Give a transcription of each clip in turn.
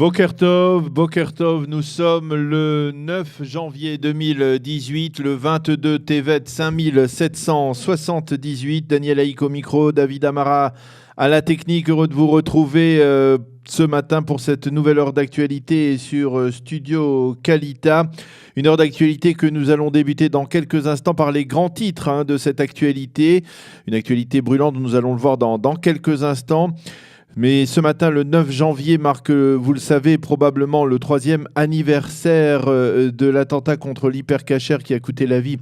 Boker Tov, nous sommes le 9 janvier 2018, le 22 Tevet 5778. Daniel Haïk au micro, David Amara à la technique. Heureux de vous retrouver ce matin pour cette nouvelle heure d'actualité sur Studio Kalita. Une heure d'actualité que nous allons débuter dans quelques instants par les grands titres de cette actualité. Une actualité brûlante, nous allons le voir dans quelques instants. Mais ce matin, le 9 janvier, marque, vous le savez, probablement le 3e anniversaire de l'attentat contre l'hypercacher qui a coûté la vie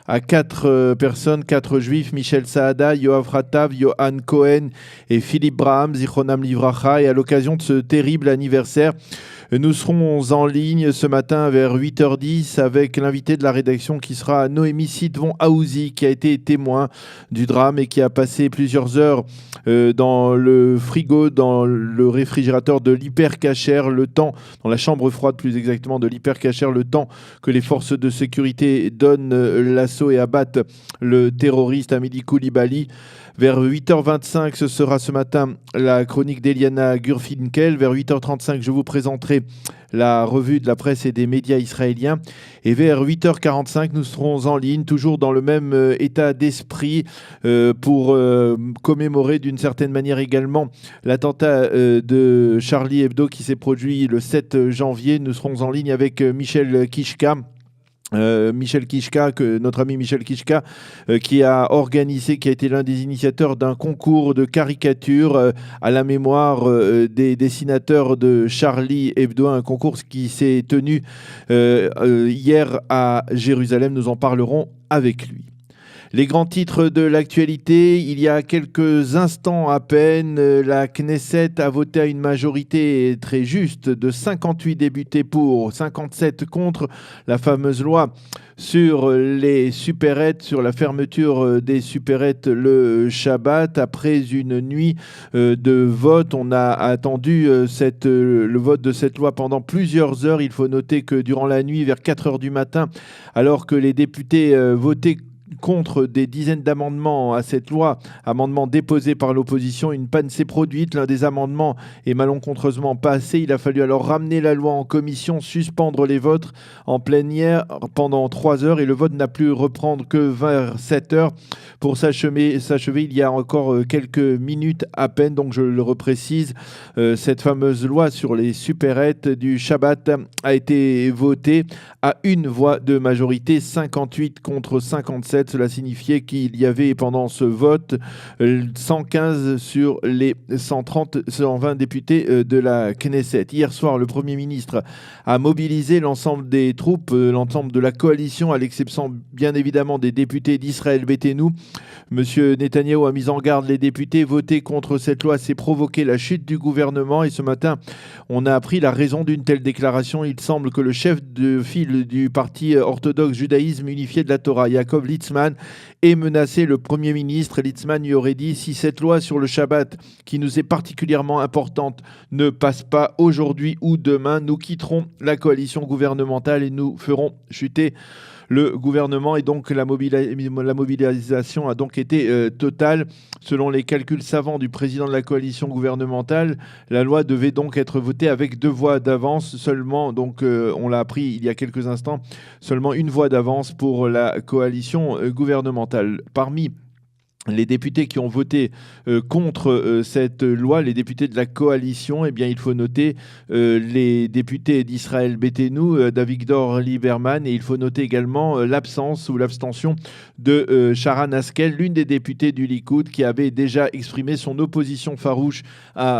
à 4 personnes, 4 juifs, Michel Saada, Yoav Ratav, Johan Cohen et Philippe Braham, Zichronam Livracha. Et à l'occasion de ce terrible anniversaire, nous serons en ligne ce matin vers 8h10 avec l'invité de la rédaction qui sera Noémie Sidvon Aouzi, qui a été témoin du drame et qui a passé plusieurs heures dans le frigo, dans le réfrigérateur de l'hypercacher, le temps, dans la chambre froide plus exactement de l'hypercacher, le temps que les forces de sécurité donnent l'assaut et abattent le terroriste Hamidi Koulibaly. Vers 8h25, ce sera ce matin la chronique d'Eliana Gurfinkel. Vers 8h35, je vous présenterai la revue de la presse et des médias israéliens. Et vers 8h45, nous serons en ligne, toujours dans le même état d'esprit, pour commémorer d'une certaine manière également l'attentat de Charlie Hebdo qui s'est produit le 7 janvier. Nous serons en ligne avec Michel Kishka. Notre ami Michel Kishka, qui a organisé, qui a été l'un des initiateurs d'un concours de caricatures à la mémoire des dessinateurs de Charlie Hebdo, un concours qui s'est tenu hier à Jérusalem. Nous en parlerons avec lui. Les grands titres de l'actualité, il y a quelques instants à peine, la Knesset a voté à une majorité très juste de 58 députés pour, 57 contre la fameuse loi sur les supérettes, sur la fermeture des supérettes le Shabbat. Après une nuit de vote, on a attendu le vote de cette loi pendant plusieurs heures. Il faut noter que durant la nuit, vers 4 heures du matin, alors que les députés votaient contre des dizaines d'amendements à cette loi, amendements déposés par l'opposition, une panne s'est produite. L'un des amendements est malencontreusement passé. Il a fallu alors ramener la loi en commission, suspendre les votes en plénière pendant 3 heures et le vote n'a pu reprendre que vers 7 heures pour s'achever il y a encore quelques minutes à peine. Donc je le reprécise, cette fameuse loi sur les supérettes du Shabbat a été votée à une voix de majorité, 58 contre 57. Cela signifiait qu'il y avait pendant ce vote 115 sur les 120 députés de la Knesset. Hier soir, le Premier ministre a mobilisé l'ensemble des troupes, l'ensemble de la coalition, à l'exception bien évidemment des députés d'Israël Beitenou. Monsieur Netanyahou a mis en garde les députés. Voter contre cette loi, c'est provoquer la chute du gouvernement. Et ce matin, on a appris la raison d'une telle déclaration. Il semble que le chef de file du parti orthodoxe judaïsme unifié de la Torah, Yaakov Litzman, ait menacé le Premier ministre. Litzman lui aurait dit: si cette loi sur le Shabbat, qui nous est particulièrement importante, ne passe pas aujourd'hui ou demain, nous quitterons la coalition gouvernementale et nous ferons chuter le gouvernement. Et donc la mobilisation a donc été totale. Selon les calculs savants du président de la coalition gouvernementale, la loi devait donc être votée avec 2 voix d'avance seulement. Donc on l'a appris il y a quelques instants, seulement 1 voix d'avance pour la coalition gouvernementale. Parmi les députés qui ont voté contre cette loi, les députés de la coalition, eh bien, il faut noter les députés d'Israël Beitenou, d'Avigdor Lieberman, et il faut noter également l'absence ou l'abstention de Sharon Haskel, l'une des députées du Likoud qui avait déjà exprimé son opposition farouche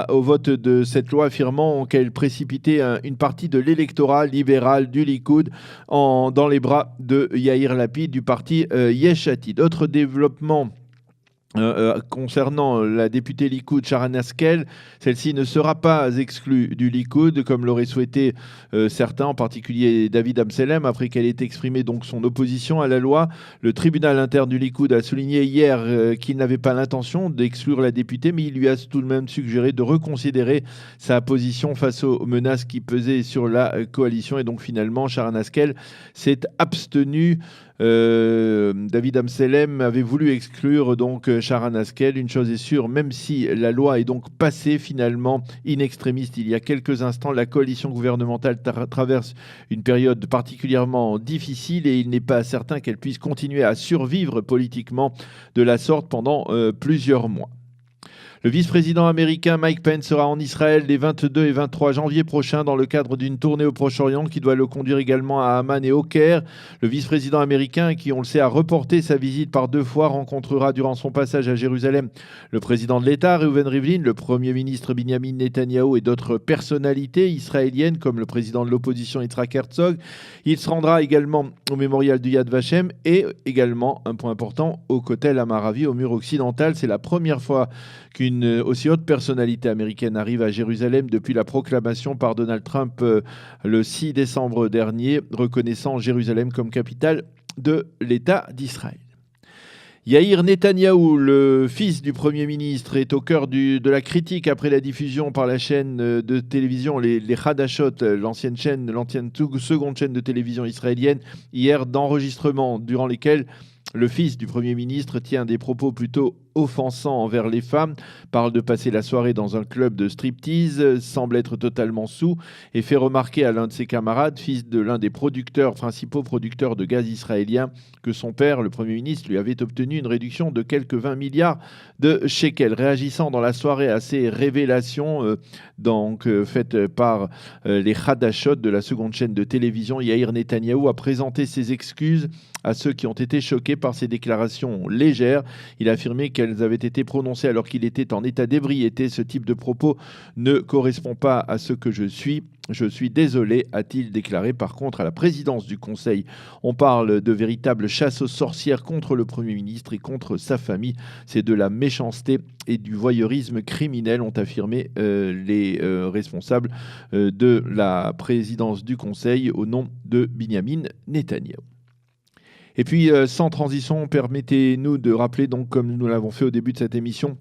au vote de cette loi, affirmant qu'elle précipitait une partie de l'électorat libéral du Likoud dans les bras de Yair Lapid du parti Yesh Atid. Autre développement concernant la députée Likoud Sharon Haskel, celle-ci ne sera pas exclue du Likoud comme l'auraient souhaité certains, en particulier David Amselem, après qu'elle ait exprimé donc son opposition à la loi. Le tribunal interne du Likoud a souligné hier qu'il n'avait pas l'intention d'exclure la députée, mais il lui a tout de même suggéré de reconsidérer sa position face aux menaces qui pesaient sur la coalition. Et donc finalement, Sharon Haskel s'est abstenue David Amsellem avait voulu exclure donc Sharon Haskel. Une chose est sûre, même si la loi est donc passée finalement in extremis il y a quelques instants, la coalition gouvernementale traverse une période particulièrement difficile et il n'est pas certain qu'elle puisse continuer à survivre politiquement de la sorte pendant plusieurs mois. Le vice-président américain Mike Pence sera en Israël les 22 et 23 janvier prochains dans le cadre d'une tournée au Proche-Orient qui doit le conduire également à Amman et au Caire. Le vice-président américain, qui on le sait a reporté sa visite par 2 fois, rencontrera durant son passage à Jérusalem le président de l'État Reuven Rivlin, le premier ministre Binyamin Netanyahou et d'autres personnalités israéliennes comme le président de l'opposition Yitzhak Herzog. Il se rendra également au mémorial du Yad Vashem et également, un point important, au Kotel Amaravi, au mur occidental. C'est la première fois qu'une aussi haute personnalité américaine arrive à Jérusalem depuis la proclamation par Donald Trump le 6 décembre dernier, reconnaissant Jérusalem comme capitale de l'État d'Israël. Yair Netanyahou, le fils du Premier ministre, est au cœur de la critique après la diffusion par la chaîne de télévision, les Hadashot, l'ancienne seconde chaîne de télévision israélienne, hier, d'enregistrements durant lesquels le fils du Premier ministre tient des propos plutôt offensants envers les femmes, parle de passer la soirée dans un club de striptease, semble être totalement saoul et fait remarquer à l'un de ses camarades, fils de l'un des principaux producteurs de gaz israéliens, que son père, le Premier ministre, lui avait obtenu une réduction de quelques 20 milliards de shekels. Réagissant dans la soirée à ces révélations faites par les Hadashot de la seconde chaîne de télévision, Yair Netanyahou a présenté ses excuses à ceux qui ont été choqués par ces déclarations légères. Il a affirmé qu'elles avaient été prononcées alors qu'il était en état d'ébriété. Ce type de propos ne correspond pas à ce que je suis. Je suis désolé, a-t-il déclaré. Par contre, à la présidence du Conseil, on parle de véritable chasse aux sorcières contre le Premier ministre et contre sa famille. C'est de la méchanceté et du voyeurisme criminel, ont affirmé les responsables de la présidence du Conseil au nom de Binyamin Netanyahou. Et puis, sans transition, permettez-nous de rappeler, donc, comme nous l'avons fait au début de cette émission,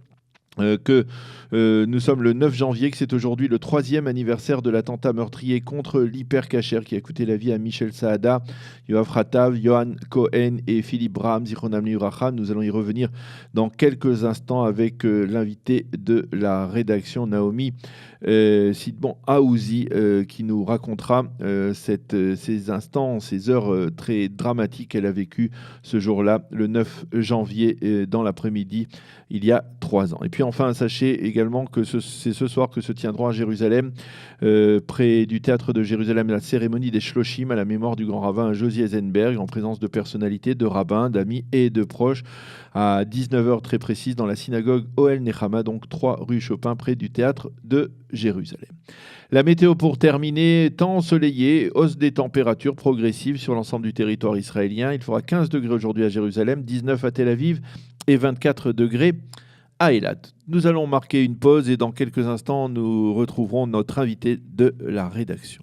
que nous sommes le 9 janvier, que c'est aujourd'hui le 3e anniversaire de l'attentat meurtrier contre l'Hyper-Cacher qui a coûté la vie à Michel Saada, Yoav Ratav, Johan Cohen et Philippe Braham, Zichronam Libracha. Nous allons y revenir dans quelques instants avec l'invité de la rédaction, Naomi Sidbon Aouzi, qui nous racontera ces instants, ces heures très dramatiques qu'elle a vécues ce jour-là, le 9 janvier, dans l'après-midi, il y a 3 ans. Et puis enfin, sachez également que c'est ce soir que se tiendra à Jérusalem, près du théâtre de Jérusalem, la cérémonie des Shloshim à la mémoire du grand rabbin Josie Eisenberg, en présence de personnalités, de rabbins, d'amis et de proches, à 19h très précise dans la synagogue Ohel Nechama, donc 3 rue Chopin, près du théâtre de Jérusalem. La météo pour terminer, temps ensoleillé, hausse des températures progressives sur l'ensemble du territoire israélien. Il fera 15 degrés aujourd'hui à Jérusalem, 19 à Tel Aviv et 24 degrés à Eilat. Nous allons marquer une pause et dans quelques instants, nous retrouverons notre invité de la rédaction.